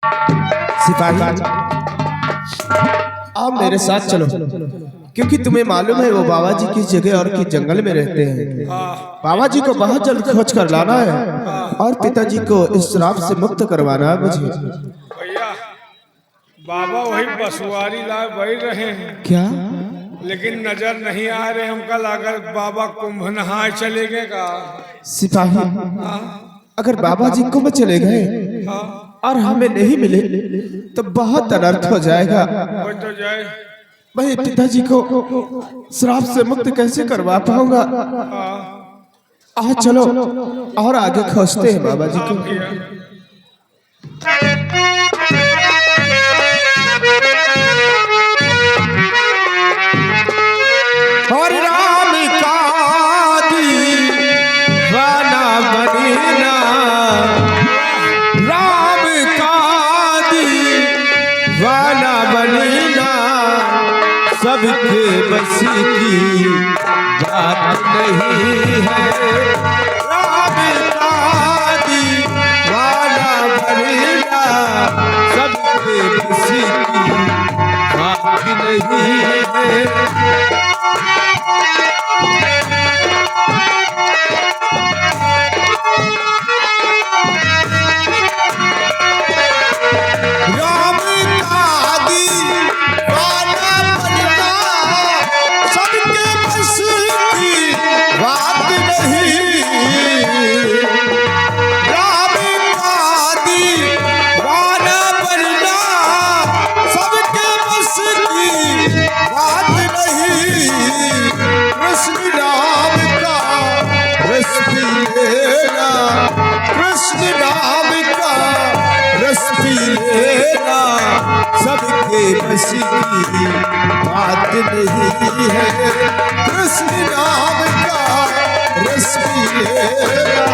सिपाही आप मेरे साथ चलो, क्योंकि तुम्हें मालूम है वो बाबा जी किस जगह और किस जंगल में रहते हैं। बाबा जी को बहुत जल्द खोज कर लाना है और पिताजी को इस श्राप से मुक्त करवाना है मुझे। भैया बाबा वही बसवारी लाए वही रहे हैं क्या? लेकिन नजर नहीं आ रहे हमका लागत बाबा कुंभ नहाए चले गए का। सिपाही अगर बाबा जी कुंभ चले गए और हमें नहीं मिले तो बहुत अनर्थ हो जाएगा। वो तो जाए मैं पिताजी को श्राप से मुक्त कैसे करवा पाऊंगा? आज चलो और आगे खोजते हैं बाबा जी को। और राम का दीवाना बनीना, राम का दीवाना बनीना, सबके बस की बात नहीं है। राम का दीवाना बनीना, सबके बस की बात नहीं है। राम का दीवाना बनना सबके बस की बात नहीं। राम का दीवाना बनना सबके बस की बात नहीं। कृष्ण नाम का रस पी लेना, कृष्ण नाम का रस पी लेना, सबके बस की बात नहीं है। कृष्ण नाम का रस पी लेना।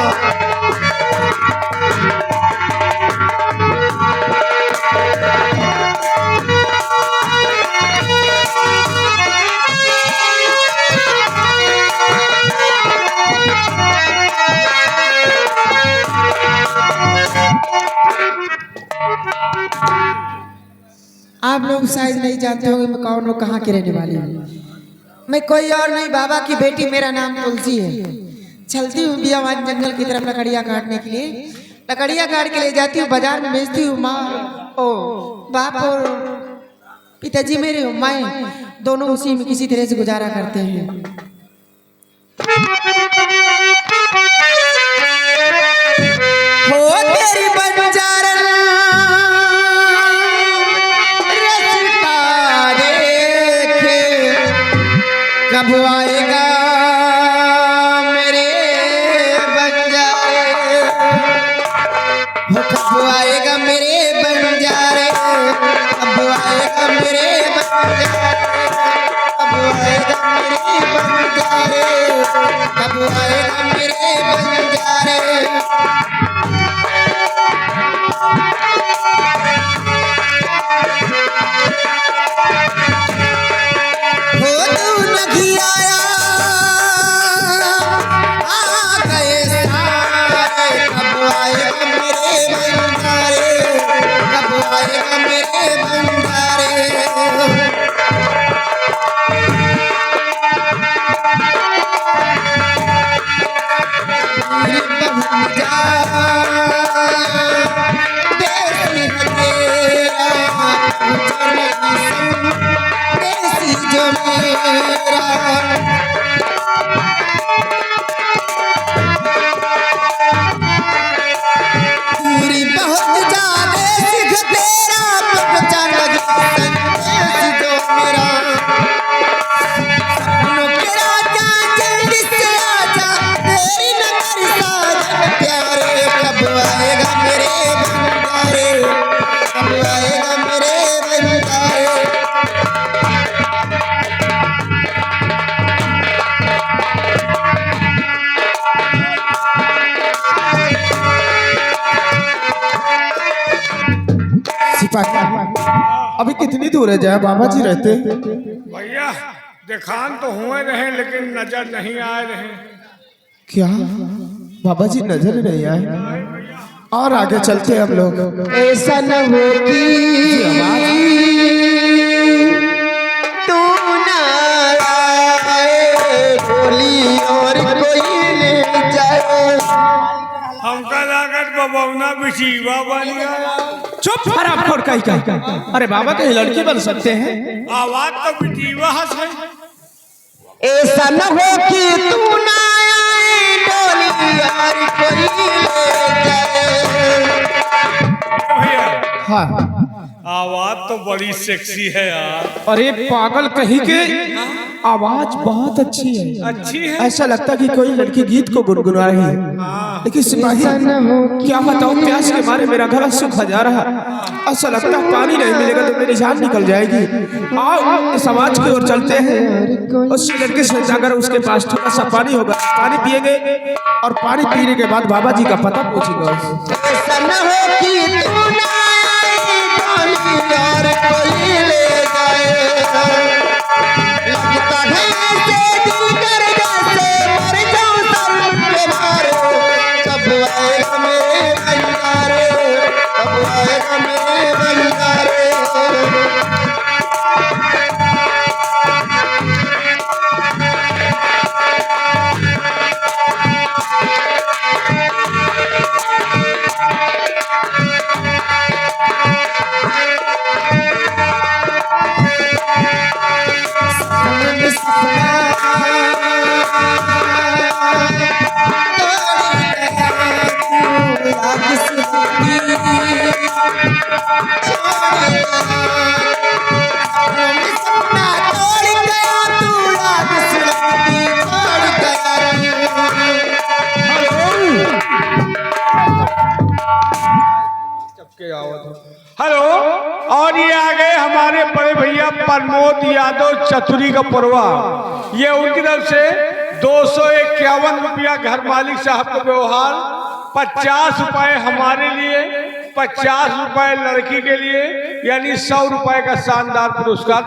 आप लोग शायद नहीं जानते होंगे मैं कौन और कहाँ की रहने वाली हूँ। मैं कोई और नहीं, बाबा की बेटी, मेरा नाम तुलसी है। चलती हूँ बियावान जंगल की तरफ लकड़ियाँ काटने के लिए। लकड़ियाँ काट के ले जाती हूँ बाजार में बेचती हूँ। माँ ओ बाप और पिताजी मेरे मैं दोनों उसी में किसी तरह से गुजारा करते हैं। हो तेरी बंजारन कब आएगा मेरे बंजारे, कब आएगा मेरे बंजारे, कब आएगा मेरे बंजारे, कब आएगा मेरे बंजारे, कब आएगा मेरे बंजारे। हो तू नहीं आया आ गए सारे, कब आएगा मेरे बंजारे, कब आएगा मेरे बंजारे। जो मेरा पूरी बहुत ज्यादा सिख तेरा बचा लगी जो मेरा सपनों के राजा जल्दी से आजा तेरी नगर साजन प्यारे। कब आएगा मेरे बंजारे, कब आएगा मेरे बंजारे। अभी कितनी दूर है जाए बाबा जी रहते? भैया देखान तो हुए रहे लेकिन नजर नहीं आ रहे। क्या बाबा जी नजर नहीं आए? और आगे चलते हैं हम लोग। ऐसा न हो कि तू ना आए बोली और कोई ले जाए। हमका लागत बबौना बिछीवा बन गया। चुप हराम खोर कहीं। अरे बाबा कहीं लड़की बन सकते हैं? आवाज तो बिछीवा है। ऐसा न हो कि तू ना आए बोली और कोई ले जाए। भैया हाँ। आवाज तो बड़ी सेक्सी है यार। अरे पागल कहीं के, आवाज बहुत अच्छी है। अच्छी है। ऐसा लगता है कि कोई लड़की गीत को गुनगुना रही है। लेकिन सिपाही क्या बताऊं, प्यास के मारे मेरा गला सूखा जा रहा। ऐसा लगता है पानी नहीं मिलेगा तो मेरी जान निकल जाएगी। आओ समाज की ओर चलते हैं। उस लड़के से जाकर उसके पास थोड़ा सा पानी होगा, पानी पिएंगे और पानी पीने के बाद बाबा जी का पता पूछेंगे। ऐसा न हो कि तू ना आए बोली और कोई ले जाए। लगता है ऐसे दिल कर जैसे मर जाऊं शर्म के मारे। कब आएगा मेरे बंजारे, कब आएगा मेरे बंजारे। हेलो। और ये आ गए हमारे बड़े भैया प्रमोद यादव चतुरी का परवा। ये उनकी तरफ से 251 रुपया घर मालिक साहब का व्यवहार, 50 रुपए हमारे लिए, 50 रुपए लड़की के लिए, यानी 100 रुपए का शानदार पुरस्कार।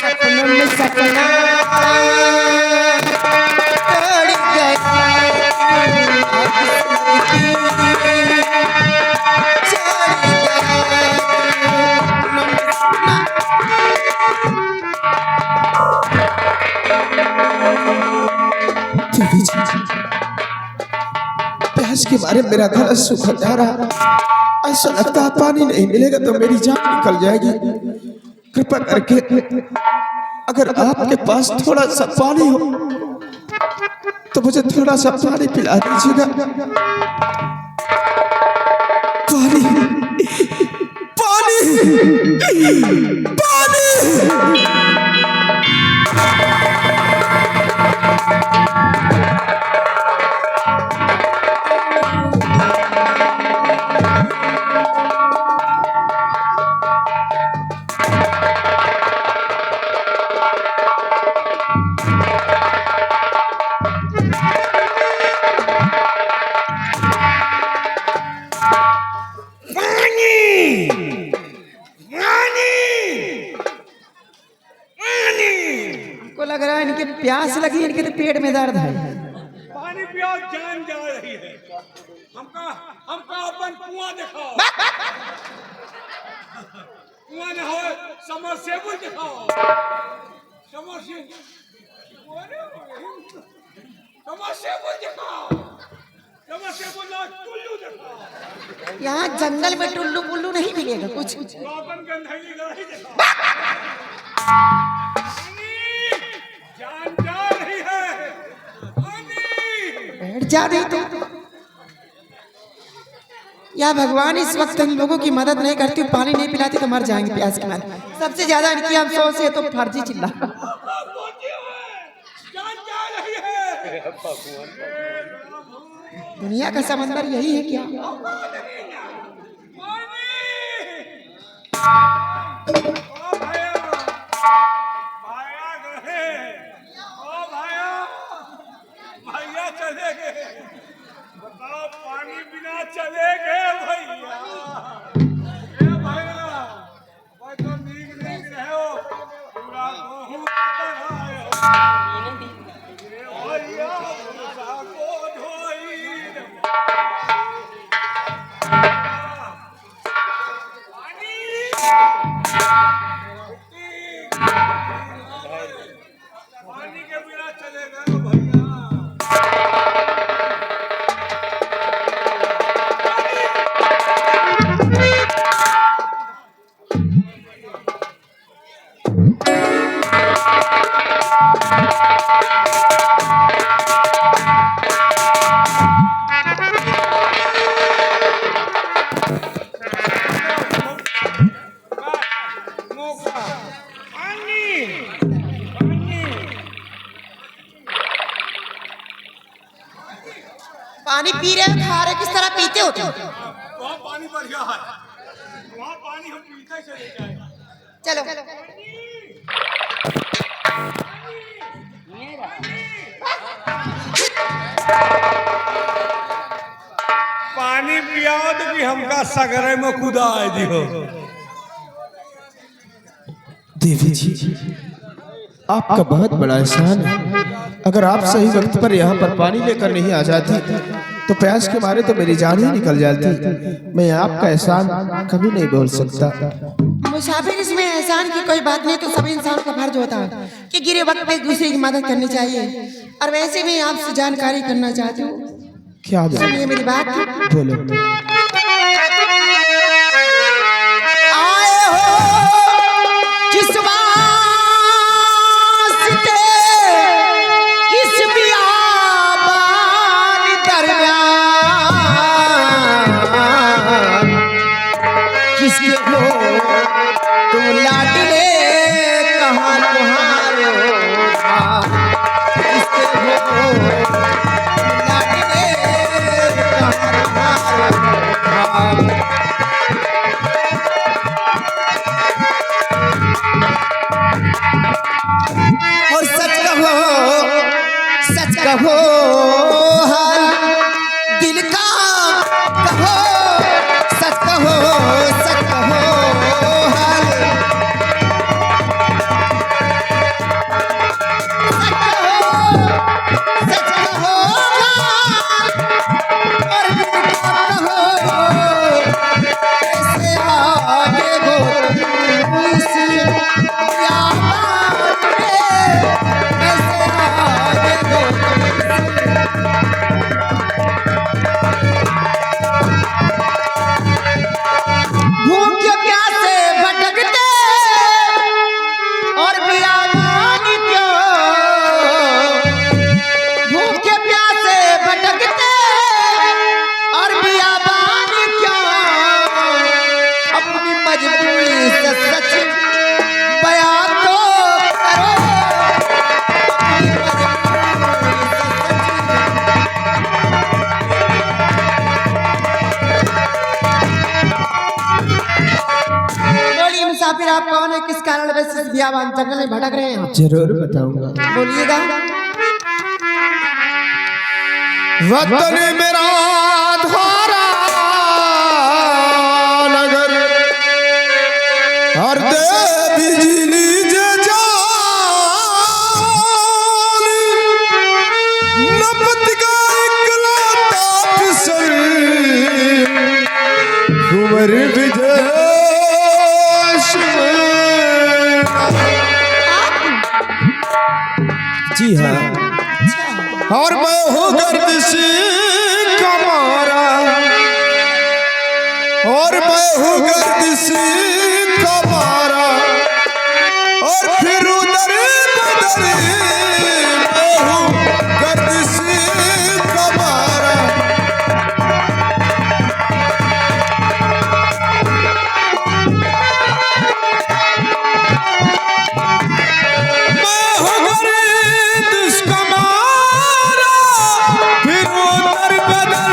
सपनों में सपना तोड़ गया। प्यास के मारे मेरा गला सूखा जा रहा। ऐसा लगता है पानी नहीं मिलेगा तो मेरी जान निकल जाएगी। कृपा करके अगर आपके पास थोड़ा सा पानी हो तो मुझे थोड़ा सा पानी पिला दीजिएगा। पानी पानी पानी। को लग रहा है इनके प्यास लगी, इनके तो पेट में दर्द है। पानी पियो, जान जा रही है। हमका हमका अपन कुआं दिखाओ। कुआं न हो, समरसेबुल दिखाओ। समरसेबुल दिखाओ। समरसेबुल ना, टुल्लू दिखाओ। यहाँ जंगल में टुल्लू पुल्लू नहीं मिलेगा कुछ। अपन गंधाई लड़ाई दिखाओ। जान जा रही है। बैठ जा रही तो या भगवान इस वक्त इन लोगों की मदद नहीं करती, पानी नहीं पिलाती तो मर जाएंगे प्यास के मारे। सबसे ज्यादा इनकी अफसोस है तो फर्जी चिल्ला। जान जा रही है। दुनिया का समंदर यही है क्या? भैया चले गए। बताओ, पानी बिना चले गए भैया। ए भैया, भाई तो नीक रहे हो। पूरा गहूं आए हो। भैया भूसा को धोई। पानी पी रहे हो, खा रहे, किस तरह पीते हो तुम? वहाँ पानी बढ़िया है, वहाँ पानी हम पीते चले जाए। चलो पानी पियाओ तो कि हमका सगरे में खुदा आए दियो। देवी जी, आपका बहुत बड़ा एहसान है। अगर आप सही वक्त पर यहाँ पर पानी लेकर नहीं आ जाती तो प्यास के मारे तो मेरी जान ही निकल जाती। मैं आपका एहसान कभी नहीं बोल सकता। मुसाफिर, इसमें एहसान की कोई बात नहीं। तो सभी इंसान का फर्ज होता है कि गिरे वक्त पे एक दूसरे की मदद करनी चाहिए। और वैसे भी आपसे जानकारी करना चाहती हूँ। क्या सुनिए मेरी बात। बोलो। आए हो किस वास्ते इस बियाबान दरमियान, किसके हो तुम लाडले कहाँ तुम्हारे हो, किसके हो लाडले कहाँ तुम्हारे हो। और सच कहो हाल दिल का कहो, सच कहो हाल, सच कहो हाल, और दिल का कहो, कैसे आगे हो तुम इस याद में, कैसे आगे हो तुम भूख के प्यासे भटकते और बियाबान क्यों, भूख के प्यासे भटकते और बियाबान क्यों, अपनी मजबूरी से सच बयां तो करो, अपनी मजबूरी से बोलिए मुसाफिर, आप कौन है? किस कारण वैसे इस बियाबान जंगल में भटक रहे हैं? जरूर बताऊंगा। बोलिएगा। वतन मेरा धारा नगर, और देवी जी लीजे जान, नपत का इकलौता किसन, कुंवर विदेश में। जी हाँ, और मैं हूँ गर्दिशी का मारा, और मैं हूँ गर्दिशी का मारा, और फिर उधर बदल मैं हूँ गर्दिशी का मारा। मैं हूँ गर्दिश का मारा, फिर उधर बदल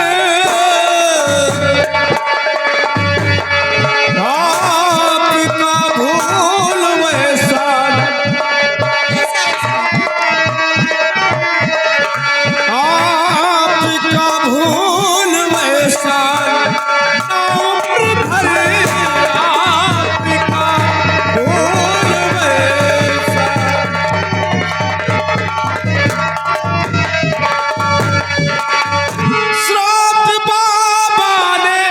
आपका भूल वैसा, आपका भूल वैसा, उम्र भर आपका भूल वैसा। श्राप बाबा ने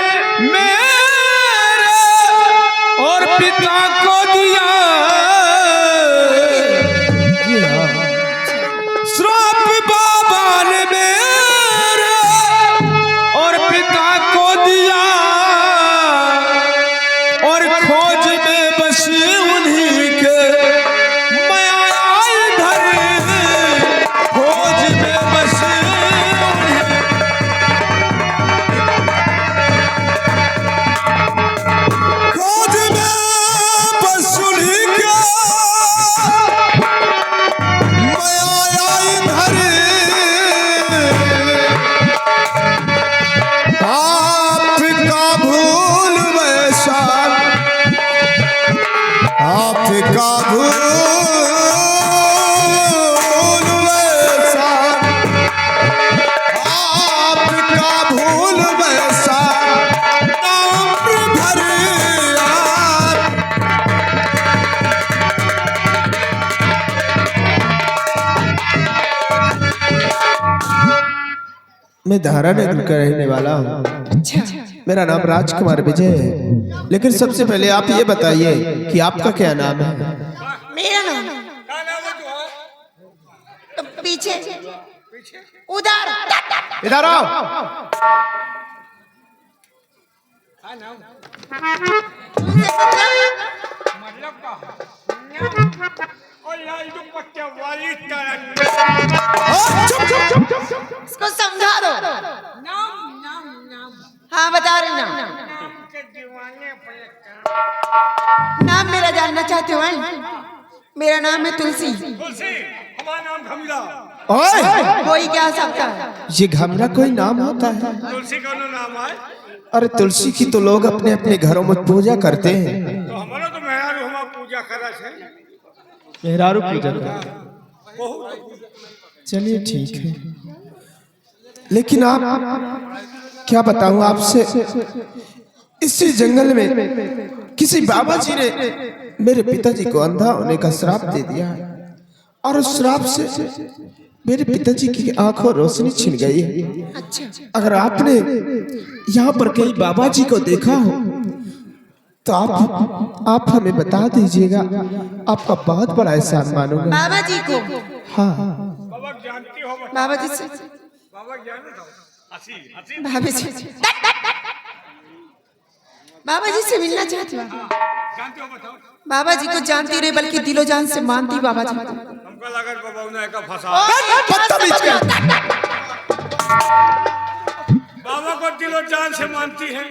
मेरे और पिता को दिया, श्राप बाबा ने मेरे और पिता को दिया, और खोज में बसी उन्हीं के मैं आया इधर, खोज में बसी उन्हीं, खोज में बस उन्हीं के मैं धारा नगर का रहने वाला हूँ। अच्छा, मेरा नाम राजकुमार विजय है। लेकिन सबसे पहले आप ये बताइए कि आपका क्या नाम है? मेरा नाम तो पीछे उधर इधर आओ। इसको समझा दो। हाँ बता रही ना, नाम मेरा जानना चाहते हो? मेरा नाम है तुलसी। हमारा नाम घमला। ओए, कोई क्या सकता है? ये घमला कोई नाम होता है? तुलसी का नाम है। अरे तुलसी की तो लोग अपने अपने घरों में पूजा करते हैं। तो हमारा तो मेहरारू हमारा पूजा करा है। मेहरारू पूजा करते। चलिए ठीक है, लेकिन आप क्या बताऊं आपसे, इसी जंगल में किसी बाबा जी ने मेरे पिताजी को अंधा होने का श्राप दे दिया है और उस श्राप से मेरे पिताजी की आंखों रोशनी छिन गई है। अच्छा, अगर आपने यहाँ पर कहीं बाबा जी को देखा हो तो आप हमें बता दीजिएगा, आपका बहुत बड़ा एहसान मानूंगा। बाबा जी को? हाँ, बाबा जानती हो? बाबा जी से? बाबा जानते हो? बाबा जी, बाबा जी से मिलना चाहती हूँ। जानते हो बताओ? बाबा जी को जानती नहीं बल्कि दिलो जान से मानती बाबा जी को। हमको लगा बाबा उन्हें का फंसा। बाबा को दिलो जान से मानती है।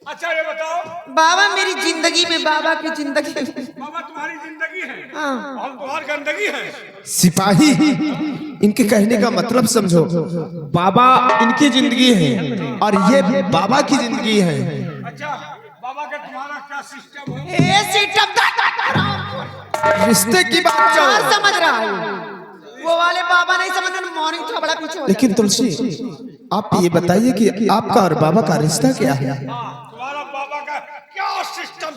अच्छा ये बताओ, बाबा मेरी जिंदगी में, बाबा की जिंदगी में। बाबा तुम्हारी जिंदगी है, हाँ। हम तुम्हारी गंदगी है। सिपाही, इनके कहने का मतलब समझो। बाबा इनकी जिंदगी है और ये बाबा की जिंदगी है। अच्छा बाबा का तुम्हारा क्या सिस्टम है? ये सिस्टम रिश्ते की बात क्या चलो। समझ रहा है? वो वाले बाबा नहीं समझ रहे, मॉर्निंग थोड़ा पीछे हो लेकिन तुलसी, आप ये बताइए कि आपका और बाबा का रिश्ता क्या है? तुम्हारा बाबा का क्या सिस्टम?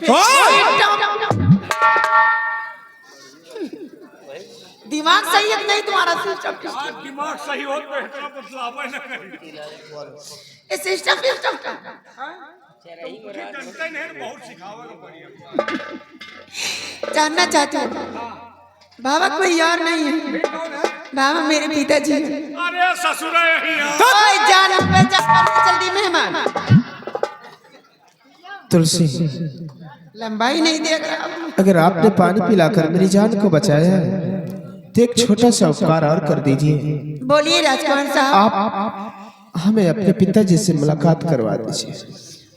दिमाग सही है नहीं तुम्हारा सिस्टम? आज दिमाग सही हो तो इतना बदलाव न करें। ये सिस्टम का जानते नहीं, बहुत सिखाओगे बढ़िया। जानना चाहते हो? बाबा कोई और नहीं है, बाबा मेरे पिताजी हैं। अरे ससुर यही है। ओए जान जल्दी मेहमान। तुलसी, लंबाई नहीं देख रहा। अगर आपने पानी पिलाकर मेरी जान को बचाया है तो एक छोटा सा उपकार और कर दीजिए। बोलिए राजकुमार साहब। आप हमें अपने पिताजी से मुलाकात करवा दीजिए।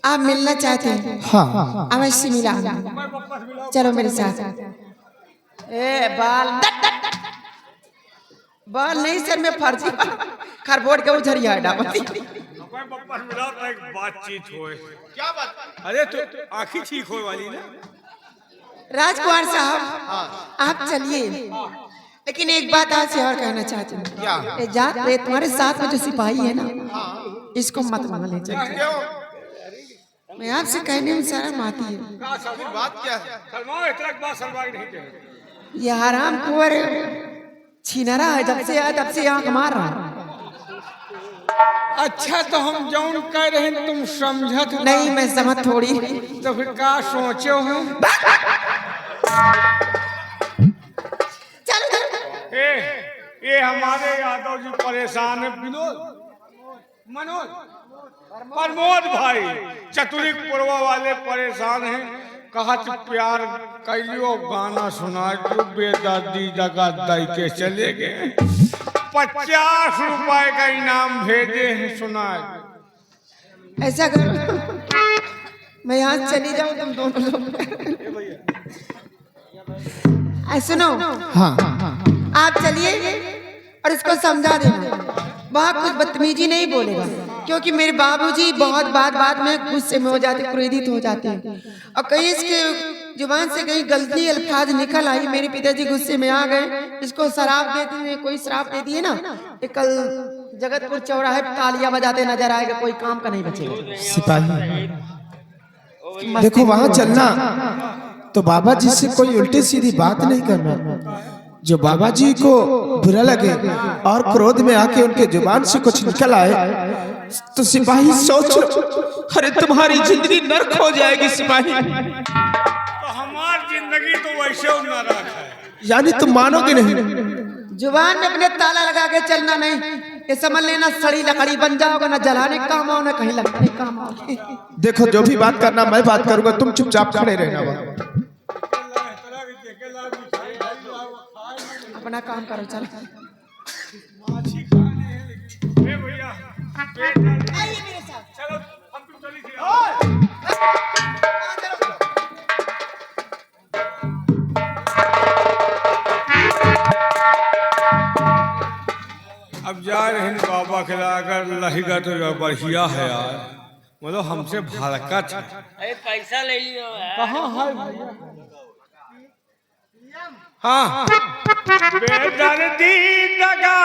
आप मिलना चाहते हैं? हाँ, अवश्य मिला। चलो मेरे साथ। ए बाल बाल नहीं सर में फर्जी खरबोट के उझरिया डाबती। मिला तो एक बातचीत होए। क्या बात? अरे तो आँखी ठीक होए वाली ना। राजकुमार साहब आप चलिए, लेकिन एक बात आपसे और कहना चाहती हूँ। ये तुम्हारे साथ में जो सिपाही है ना, इसको मत मान ले। मैं आपसे कहने में शर्म आती है। बात क्या है? सलमान इतना बात सलमान नहीं कहते। ये हराम कुंवर छीनरा है, जब से आया तब से आंख मार रहा है। अच्छा तो हम जौन कह रहे हैं तुम समझत नहीं, मैं समझ थोड़ी। तो फिर क्या सोचे हो? चलो ये हमारे यादव जी परेशान है। विनोद, मनोज, प्रमोद भाई चतुरिकपुरवा वाले परेशान हैं। कहा प्यार कहियो गाना सुना जो बेदादी जगह दई के चले गए। 50 रुपए का इनाम भेजे हैं, सुना। ऐसा करो, मैं यहाँ चली जाऊँ, तुम दोनों लोग। सुनो, हाँ, आप चलिए और इसको समझा देना। वहाँ कुछ बदतमीजी नहीं बोलेगा, क्योंकि मेरे बाबूजी बहुत बात में गुस्से में हो जाते, क्रोधित हो जाते हैं। और कहीं इसके जुबान से कहीं गलती अल्फाज निकल आई, मेरे पिताजी गुस्से में आ गए, इसको शराब देते हुए कोई शराब दे दिए ना, तो कल जगतपुर चौराहे पे तालियां बजाते नजर आएगा, कोई काम का नहीं बचेगा। सिपाही देखो, वहां चलना तो बाबा जी से कोई उल्टी सीधी बात नहीं करना। जो बाबा जी को बुरा लगे और क्रोध में आके उनके जुबान से कुछ निकल आए तो सिपाही सोच लो, अरे तुम्हारी जिंदगी नर्क हो जाएगी सिपाही। तो हमारी जिंदगी तो वैसे नरक है। यानी तुम मानोगे नहीं। जुबान में अपने ताला लगा के चलना नहीं, ये समझ लेना सड़ी लकड़ी बन जाओगे, ना जलाने का काम आओ ना कहीं लगाने का काम आओ। देखो जो भी बात करना मैं बात करूंगा, तुम चुपचाप खड़े रहना वहाँ। अपना काम करो चल। चलो हम तुम चली अब जा रहे हैं बाबा के अगर लहेगा तो बढ़िया है यार, मतलब हमसे भड़का था। अरे पैसा ले लियो यार। कहाँ है भैया? हाँ बेदर्दी दगा